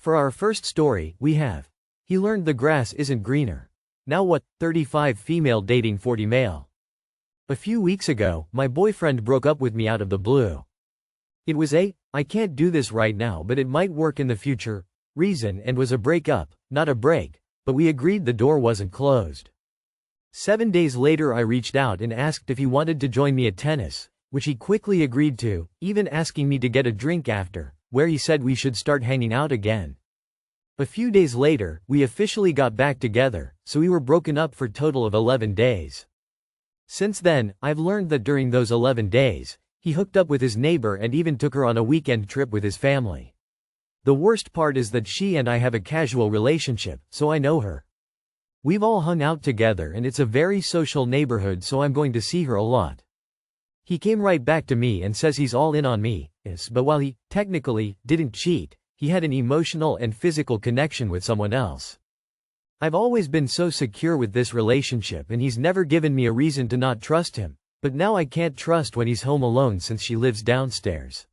For our first story, we have He learned the grass isn't greener. Now what? 35 female dating 40 male. A few weeks ago, my boyfriend broke up with me out of the blue. It was I can't do this right now but it might work in the future reason, and was a breakup, not a break, but we agreed the door wasn't closed. 7 days later I reached out and asked if he wanted to join me at tennis, which he quickly agreed to, even asking me to get a drink after, where he said we should start hanging out again. A few days later, we officially got back together, so we were broken up for a total of 11 days. Since then, I've learned that during those 11 days, he hooked up with his neighbor and even took her on a weekend trip with his family. The worst part is that she and I have a casual relationship, so I know her. We've all hung out together and it's a very social neighborhood, so I'm going to see her a lot. He came right back to me and says he's all in on me, but while he, technically, didn't cheat, he had an emotional and physical connection with someone else. I've always been so secure with this relationship and he's never given me a reason to not trust him, but now I can't trust when he's home alone since she lives downstairs.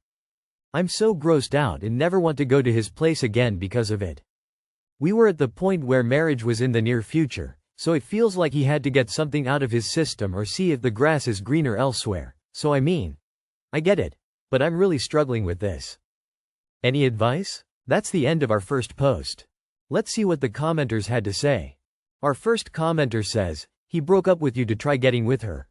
I'm so grossed out and never want to go to his place again because of it. We were at the point where marriage was in the near future, so it feels like he had to get something out of his system or see if the grass is greener elsewhere, so I get it, but I'm really struggling with this. Any advice? That's the end of our first post. Let's see what the commenters had to say. Our first commenter says, he broke up with you to try getting with her.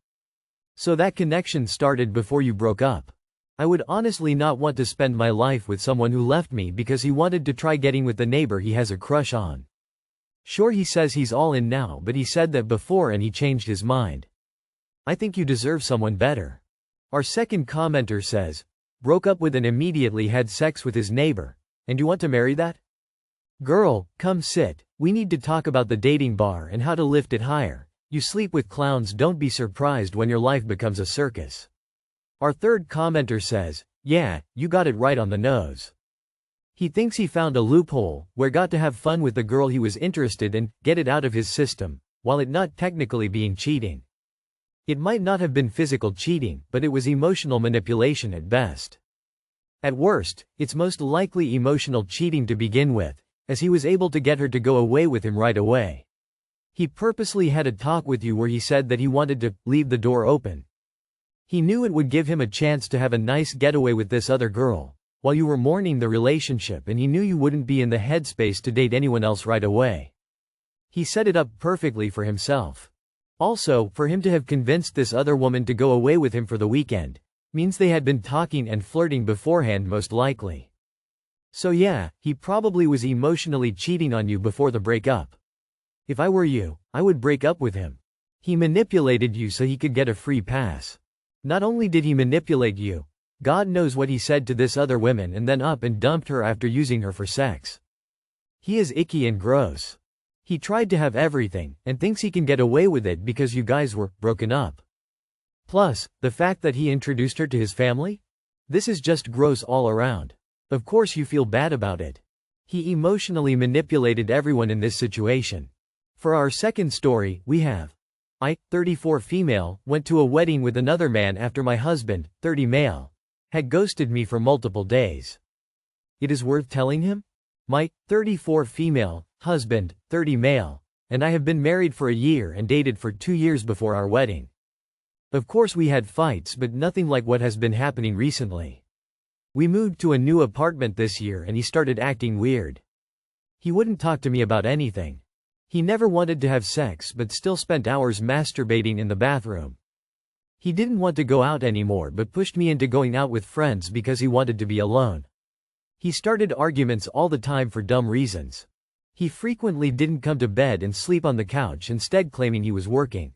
So that connection started before you broke up. I would honestly not want to spend my life with someone who left me because he wanted to try getting with the neighbor he has a crush on. Sure, he says he's all in now, but he said that before and he changed his mind. I think you deserve someone better. Our second commenter says, broke up with and immediately had sex with his neighbor, and you want to marry that? Girl, come sit, we need to talk about the dating bar and how to lift it higher. You sleep with clowns, don't be surprised when your life becomes a circus. Our third commenter says, yeah, you got it right on the nose. He thinks he found a loophole, where got to have fun with the girl he was interested in, get it out of his system, while it not technically being cheating. It might not have been physical cheating, but it was emotional manipulation at best. At worst, it's most likely emotional cheating to begin with, as he was able to get her to go away with him right away. He purposely had a talk with you where he said that he wanted to leave the door open. He knew it would give him a chance to have a nice getaway with this other girl, while you were mourning the relationship, and he knew you wouldn't be in the headspace to date anyone else right away. He set it up perfectly for himself. Also, for him to have convinced this other woman to go away with him for the weekend, means they had been talking and flirting beforehand most likely. So yeah, he probably was emotionally cheating on you before the breakup. If I were you, I would break up with him. He manipulated you so he could get a free pass. Not only did he manipulate you, God knows what he said to this other woman and then up and dumped her after using her for sex. He is icky and gross. He tried to have everything, and thinks he can get away with it because you guys were broken up. Plus, the fact that he introduced her to his family? This is just gross all around. Of course you feel bad about it. He emotionally manipulated everyone in this situation. For our second story, we have 34 female, went to a wedding with another man after my husband, 30 male, had ghosted me for multiple days. It is worth telling him? My 34 female, husband, 30 male, and I have been married for a year and dated for 2 years before our wedding. Of course we had fights, but nothing like what has been happening recently. We moved to a new apartment this year and he started acting weird. He wouldn't talk to me about anything. He never wanted to have sex but still spent hours masturbating in the bathroom. He didn't want to go out anymore but pushed me into going out with friends because he wanted to be alone. He started arguments all the time for dumb reasons. He frequently didn't come to bed and sleep on the couch, instead claiming he was working.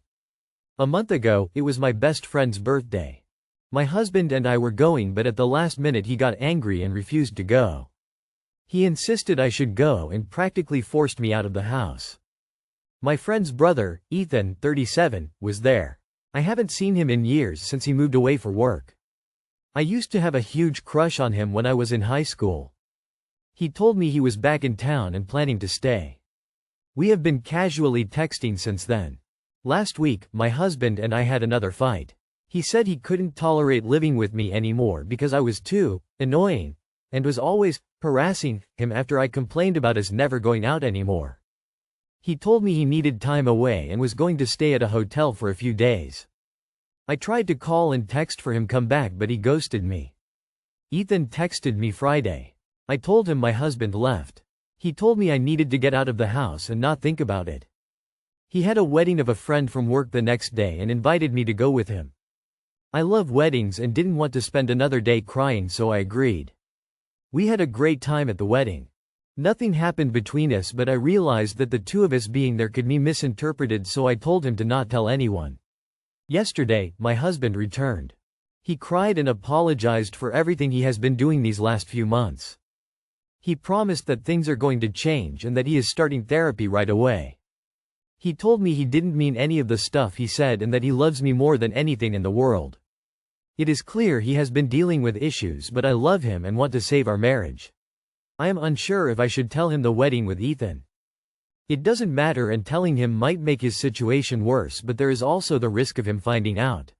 A month ago, it was my best friend's birthday. My husband and I were going, but at the last minute he got angry and refused to go. He insisted I should go and practically forced me out of the house. My friend's brother, Ethan, 37, was there. I haven't seen him in years since he moved away for work. I used to have a huge crush on him when I was in high school. He told me he was back in town and planning to stay. We have been casually texting since then. Last week, my husband and I had another fight. He said he couldn't tolerate living with me anymore because I was too annoying, and was always harassing him after I complained about us never going out anymore. He told me he needed time away and was going to stay at a hotel for a few days. I tried to call and text for him come back, but he ghosted me. Ethan texted me Friday. I told him my husband left. He told me I needed to get out of the house and not think about it. He had a wedding of a friend from work the next day and invited me to go with him. I love weddings and didn't want to spend another day crying, so I agreed. We had a great time at the wedding. Nothing happened between us, but I realized that the two of us being there could be misinterpreted, so I told him to not tell anyone. Yesterday, my husband returned. He cried and apologized for everything he has been doing these last few months. He promised that things are going to change and that he is starting therapy right away. He told me he didn't mean any of the stuff he said and that he loves me more than anything in the world. It is clear he has been dealing with issues, but I love him and want to save our marriage. I am unsure if I should tell him the wedding with Ethan. It doesn't matter, and telling him might make his situation worse, but there is also the risk of him finding out.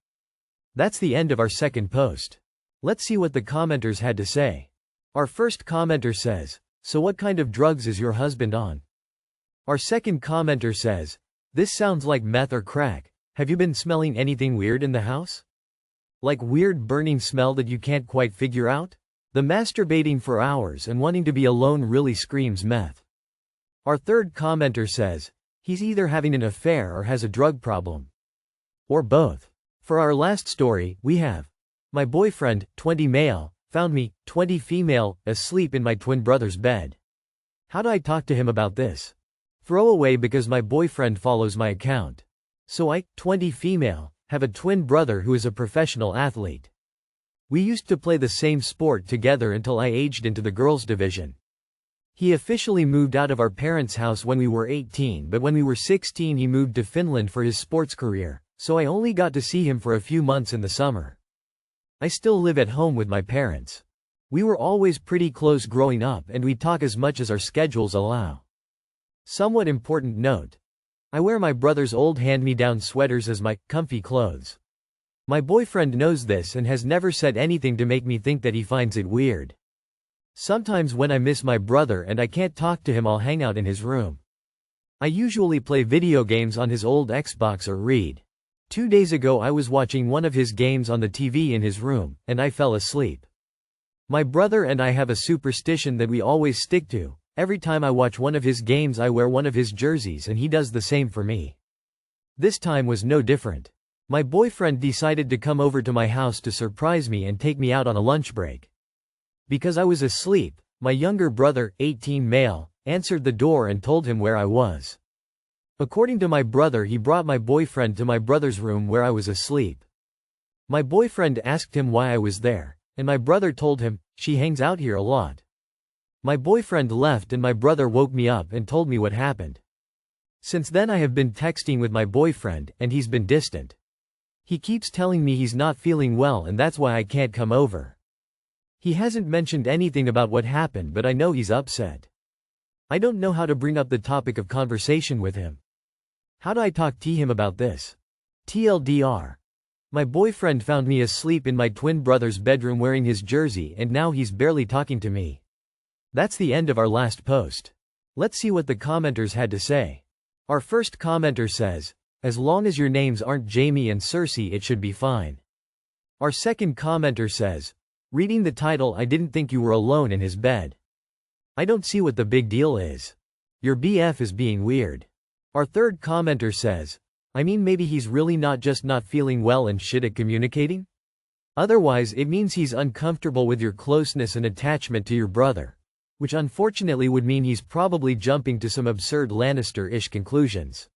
That's the end of our second post. Let's see what the commenters had to say. Our first commenter says, "So what kind of drugs is your husband on?" Our second commenter says, "This sounds like meth or crack. Have you been smelling anything weird in the house? Like weird burning smell that you can't quite figure out? The masturbating for hours and wanting to be alone really screams meth." Our third commenter says, "He's either having an affair or has a drug problem. Or both." For our last story, we have, "My boyfriend, 20 male, found me, 20 female, asleep in my twin brother's bed. How do I talk to him about this? Throw away because my boyfriend follows my account. So I, 20 female, have a twin brother who is a professional athlete. We used to play the same sport together until I aged into the girls' division. He officially moved out of our parents' house when we were 18, but when we were 16 he moved to Finland for his sports career, so I only got to see him for a few months in the summer. I still live at home with my parents. We were always pretty close growing up and we talk as much as our schedules allow. Somewhat important note. I wear my brother's old hand-me-down sweaters as my comfy clothes. My boyfriend knows this and has never said anything to make me think that he finds it weird. Sometimes when I miss my brother and I can't talk to him, I'll hang out in his room. I usually play video games on his old Xbox or read. 2 days ago I was watching one of his games on the TV in his room, and I fell asleep. My brother and I have a superstition that we always stick to. Every time I watch one of his games I wear one of his jerseys and he does the same for me. This time was no different. My boyfriend decided to come over to my house to surprise me and take me out on a lunch break. Because I was asleep, my younger brother, 18 male, answered the door and told him where I was. According to my brother, he brought my boyfriend to my brother's room where I was asleep. My boyfriend asked him why I was there, and my brother told him, "She hangs out here a lot." My boyfriend left and my brother woke me up and told me what happened. Since then I have been texting with my boyfriend, and he's been distant. He keeps telling me he's not feeling well and that's why I can't come over. He hasn't mentioned anything about what happened, but I know he's upset. I don't know how to bring up the topic of conversation with him. How do I talk to him about this? TLDR. My boyfriend found me asleep in my twin brother's bedroom wearing his jersey and now he's barely talking to me. That's the end of our last post. Let's see what the commenters had to say. Our first commenter says, "As long as your names aren't Jamie and Cersei it should be fine." Our second commenter says, "Reading the title I didn't think you were alone in his bed. I don't see what the big deal is. Your BF is being weird." Our third commenter says, "I mean maybe he's really not just not feeling well and shit at communicating? Otherwise it means he's uncomfortable with your closeness and attachment to your brother. Which unfortunately would mean he's probably jumping to some absurd Lannister-ish conclusions.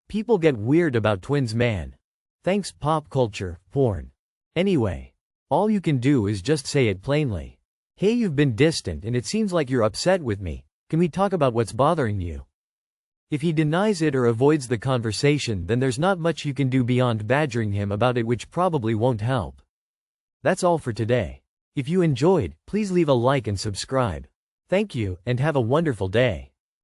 People get weird about twins, man. Thanks pop culture, porn. Anyway, all you can do is just say it plainly. Hey, you've been distant and it seems like you're upset with me. Can we talk about what's bothering you?" If he denies it or avoids the conversation, then there's not much you can do beyond badgering him about it, which probably won't help. That's all for today. If you enjoyed, please leave a like and subscribe. Thank you, and have a wonderful day.